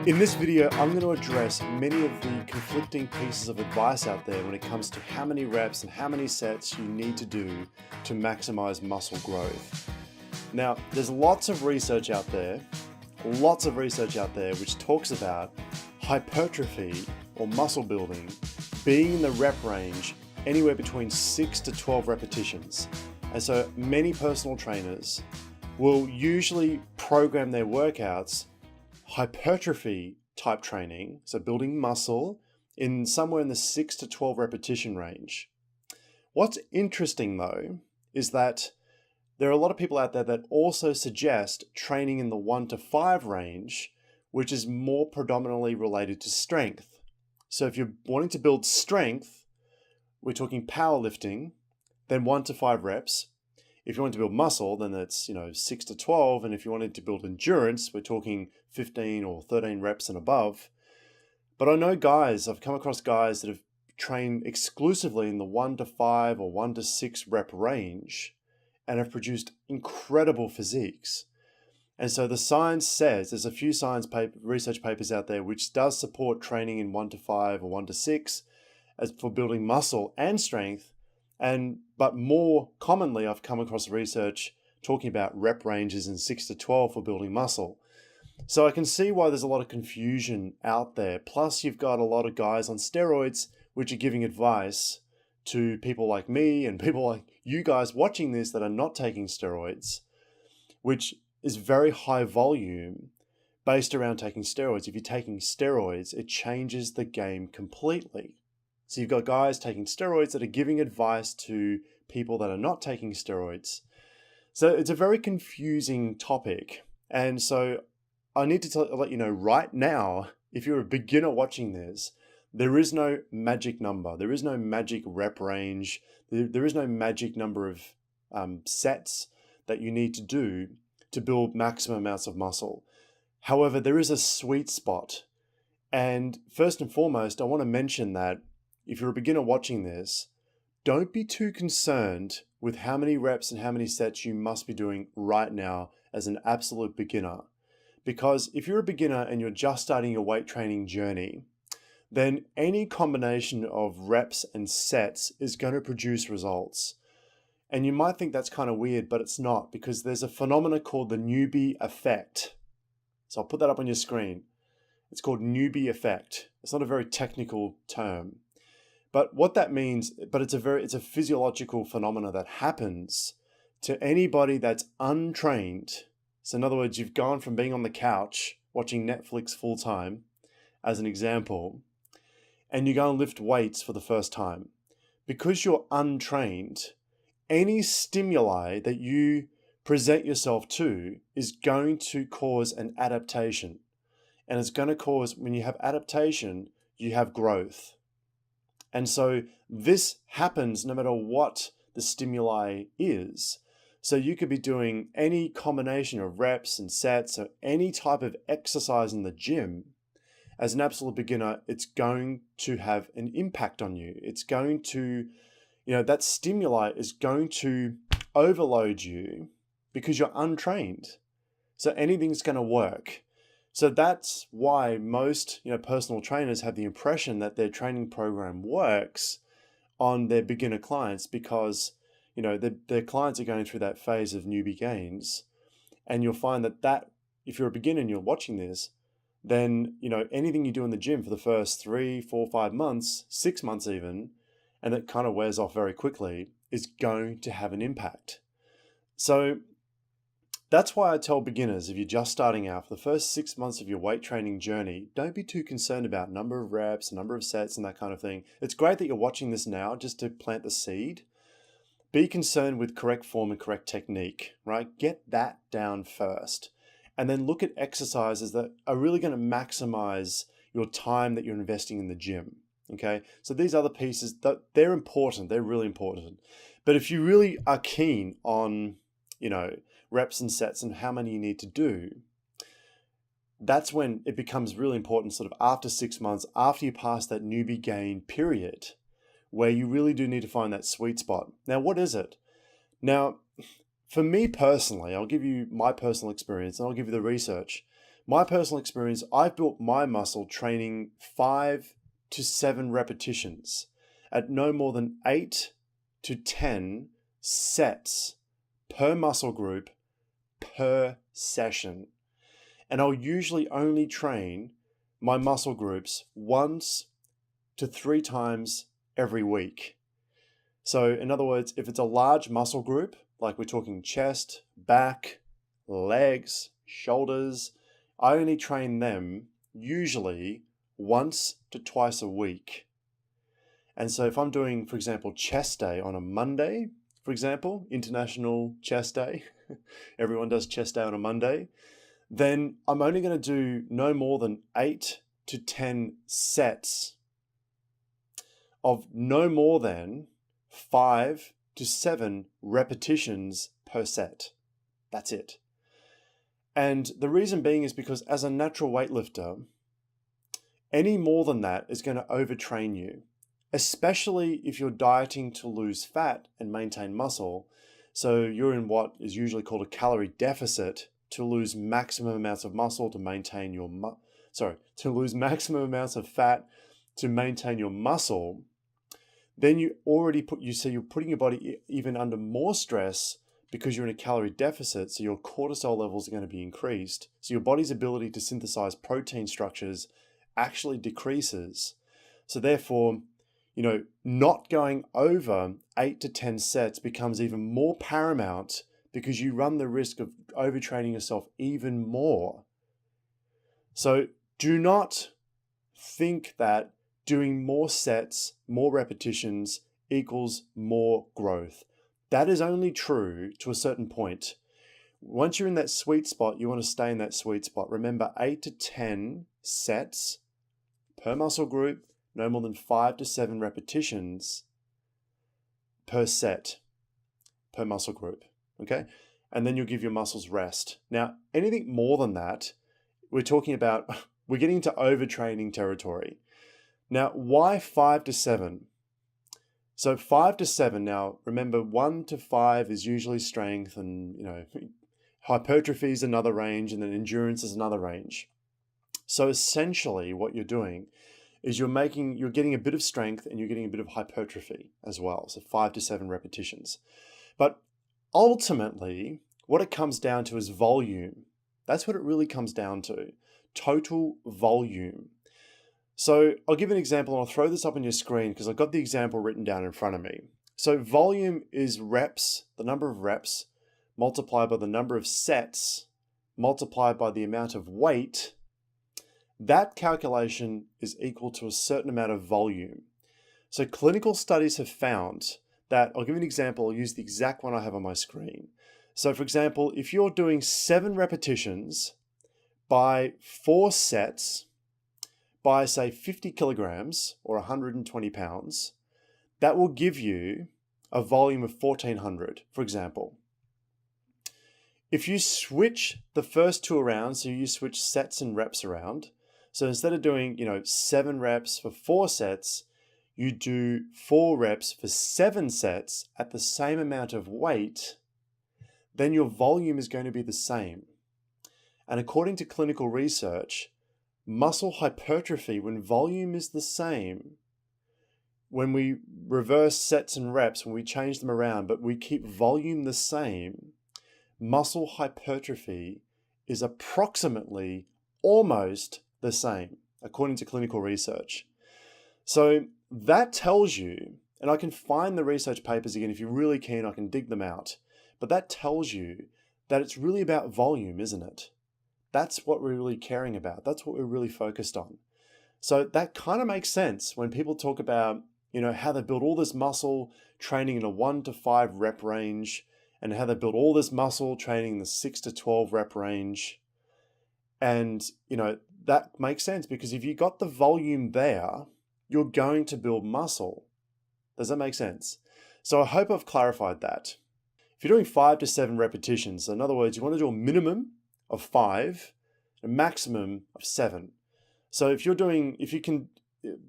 In this video, I'm going to address many of the conflicting pieces of advice out there when it comes to how many reps and how many sets you need to do to maximize muscle growth. Now, there's lots of research out there which talks about hypertrophy or muscle building being in the rep range anywhere between 6 to 12 repetitions. And so many personal trainers will usually program their workouts hypertrophy type training, so building muscle, in somewhere in the 6 to 12 repetition range. What's interesting though is that there are a lot of people out there that also suggest training in the 1 to 5 range, which is more predominantly related to strength. So if you're wanting to build strength, we're talking powerlifting, then 1 to 5 reps. If you want to build muscle, then that's 6 to 12. And if you wanted to build endurance, we're talking 15 or 13 reps and above. But I know I've come across guys that have trained exclusively in the 1 to 5 or 1 to 6 rep range and have produced incredible physiques. And so the science says, there's a few research papers out there which does support training in 1 to 5 or 1 to 6 as for building muscle and strength. But more commonly, I've come across research talking about rep ranges in 6 to 12 for building muscle. So I can see why there's a lot of confusion out there. Plus, you've got a lot of guys on steroids which are giving advice to people like me and people like you guys watching this that are not taking steroids, which is very high volume based around taking steroids. If you're taking steroids, it changes the game completely. So you've got guys taking steroids that are giving advice to people that are not taking steroids. So it's a very confusing topic. And so I need to let you know right now, if you're a beginner watching this, there is no magic number. There is no magic rep range. There is no magic number of sets that you need to do to build maximum amounts of muscle. However, there is a sweet spot. And first and foremost, I want to mention that if you're a beginner watching this, don't be too concerned with how many reps and how many sets you must be doing right now as an absolute beginner. Because if you're a beginner and you're just starting your weight training journey, then any combination of reps and sets is going to produce results. And you might think that's kind of weird, but it's not, because there's a phenomenon called the newbie effect. So I'll put that up on your screen. It's called newbie effect. It's not a very technical term. But what that means, it's a physiological phenomena that happens to anybody that's untrained. So in other words, you've gone from being on the couch watching Netflix full time, as an example, and you go and lift weights for the first time. Because you're untrained, any stimuli that you present yourself to is going to cause an adaptation. And it's going to cause, when you have adaptation, you have growth. And so this happens no matter what the stimuli is. So you could be doing any combination of reps and sets or any type of exercise in the gym. As an absolute beginner, it's going to have an impact on you. It's going to, that stimuli is going to overload you because you're untrained. So anything's going to work. So that's why most personal trainers have the impression that their training program works on their beginner clients because their clients are going through that phase of newbie gains. And you'll find that if you're a beginner and you're watching this, then anything you do in the gym for the first 3, 4, 5 months, 6 months even, and it kind of wears off very quickly, is going to have an impact. So that's why I tell beginners, if you're just starting out, for the first 6 months of your weight training journey, don't be too concerned about number of reps, number of sets, and that kind of thing. It's great that you're watching this now just to plant the seed. Be concerned with correct form and correct technique, right? Get that down first. And then look at exercises that are really going to maximize your time that you're investing in the gym, okay? So these other pieces, they're important. They're really important. But if you really are keen on, reps and sets and how many you need to do, that's when it becomes really important, sort of after 6 months, after you pass that newbie gain period, where you really do need to find that sweet spot. Now, what is it? Now, for me personally, I'll give you my personal experience and I'll give you the research. My personal experience, I've built my muscle training 5 to 7 repetitions at no more than 8 to 10 sets per muscle group per session. And I'll usually only train my muscle groups once to 3 times every week. So in other words, if it's a large muscle group, like we're talking chest, back, legs, shoulders, I only train them usually once to twice a week. And so if I'm doing, for example, chest day on a Monday, for example, International Chest Day, everyone does chest day on a Monday, then I'm only going to do no more than 8 to 10 sets of no more than 5 to 7 repetitions per set. That's it. And the reason being is because as a natural weightlifter, any more than that is going to overtrain you, especially if you're dieting to lose fat and maintain muscle. So you're in what is usually called a calorie deficit to lose maximum amounts of muscle to maintain your to lose maximum amounts of fat to maintain your muscle. Then you're putting your body even under more stress because you're in a calorie deficit, so your cortisol levels are going to be increased. So your body's ability to synthesize protein structures actually decreases. So therefore, not going over 8 to 10 sets becomes even more paramount because you run the risk of overtraining yourself even more. So do not think that doing more sets, more repetitions equals more growth. That is only true to a certain point. Once you're in that sweet spot, you want to stay in that sweet spot. Remember, 8 to 10 sets per muscle group, no more than 5 to 7 repetitions per set, per muscle group, okay? And then you'll give your muscles rest. Now, anything more than that, we're getting into overtraining territory. Now, why 5 to 7? So 5 to 7, now remember 1 to 5 is usually strength, and hypertrophy is another range, and then endurance is another range. So essentially what you're doing is you're getting a bit of strength and you're getting a bit of hypertrophy as well. So 5 to 7 repetitions. But ultimately, what it comes down to is volume. That's what it really comes down to. Total volume. So I'll give an example, and I'll throw this up on your screen because I've got the example written down in front of me. So volume is reps, the number of reps, multiplied by the number of sets, multiplied by the amount of weight. That calculation is equal to a certain amount of volume. So clinical studies have found that, I'll give you an example, I'll use the exact one I have on my screen. So for example, if you're doing 7 repetitions by 4 sets, by say 50 kilograms or 120 pounds, that will give you a volume of 1400, for example. If you switch the first 2 around, so you switch sets and reps around, so instead of doing 7 reps for 4 sets, you do 4 reps for 7 sets at the same amount of weight, then your volume is going to be the same. And according to clinical research, muscle hypertrophy, when volume is the same, when we reverse sets and reps, when we change them around, but we keep volume the same, muscle hypertrophy is approximately almost the same, according to clinical research. So that tells you, and I can find the research papers again, if you're really keen, I can dig them out, but that tells you that it's really about volume, isn't it? That's what we're really caring about. That's what we're really focused on. So that kind of makes sense when people talk about, how they build all this muscle training in a 1 to 5 rep range, and how they build all this muscle training in the 6 to 12 rep range. And, that makes sense because if you got the volume there, you're going to build muscle. Does that make sense? So I hope I've clarified that. If you're doing 5 to 7 repetitions, in other words, you want to do a minimum of 5, a maximum of 7. So if you can,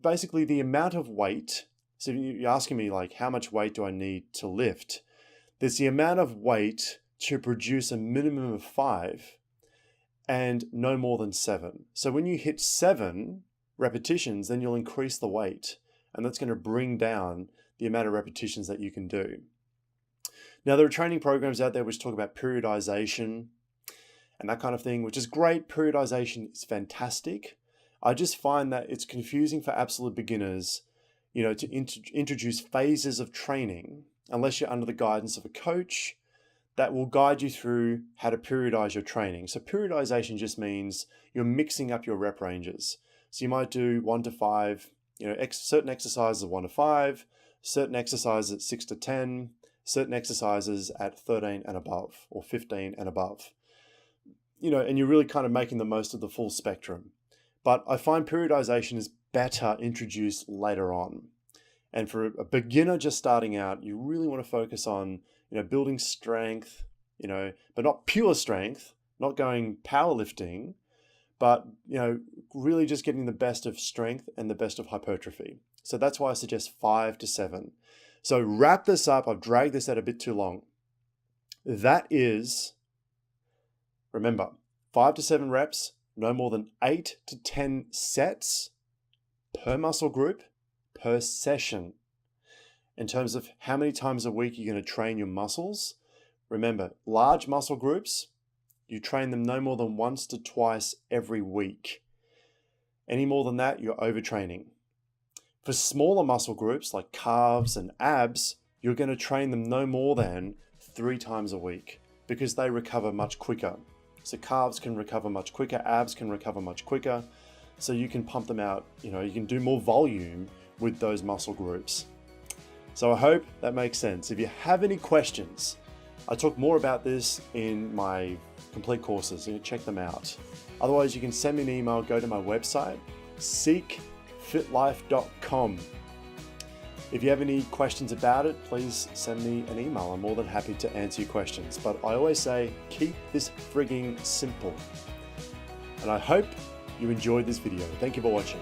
basically the amount of weight, so you're asking me like, how much weight do I need to lift? There's the amount of weight to produce a minimum of 5. and no more than 7. So when you hit 7 repetitions, then you'll increase the weight, and that's going to bring down the amount of repetitions that you can do. Now, there are training programs out there which talk about periodization and that kind of thing, which is great. Periodization is fantastic. I just find that it's confusing for absolute beginners, to introduce phases of training unless you're under the guidance of a coach that will guide you through how to periodize your training. So periodization just means you're mixing up your rep ranges. So you might do 1 to 5, certain exercises of 1 to 5, certain exercises at 6 to 10, certain exercises at 13 and above, or 15 and above. And you're really kind of making the most of the full spectrum. But I find periodization is better introduced later on. And for a beginner just starting out, you really want to focus on, building strength, but not pure strength, not going powerlifting, but, really just getting the best of strength and the best of hypertrophy. So that's why I suggest 5 to 7. So wrap this up. I've dragged this out a bit too long. That is, remember, 5 to 7 reps, no more than 8 to 10 sets per muscle group per session. In terms of how many times a week you're going to train your muscles, remember, large muscle groups, you train them no more than once to twice every week. Any more than that, you're overtraining. For smaller muscle groups like calves and abs, you're going to train them no more than 3 times a week because they recover much quicker. So calves can recover much quicker, abs can recover much quicker. So you can pump them out, you can do more volume with those muscle groups. So I hope that makes sense. If you have any questions, I talk more about this in my complete courses, so check them out. Otherwise, you can send me an email, go to my website, seekfitlife.com. If you have any questions about it, please send me an email. I'm more than happy to answer your questions. But I always say, keep this frigging simple. And I hope you enjoyed this video. Thank you for watching.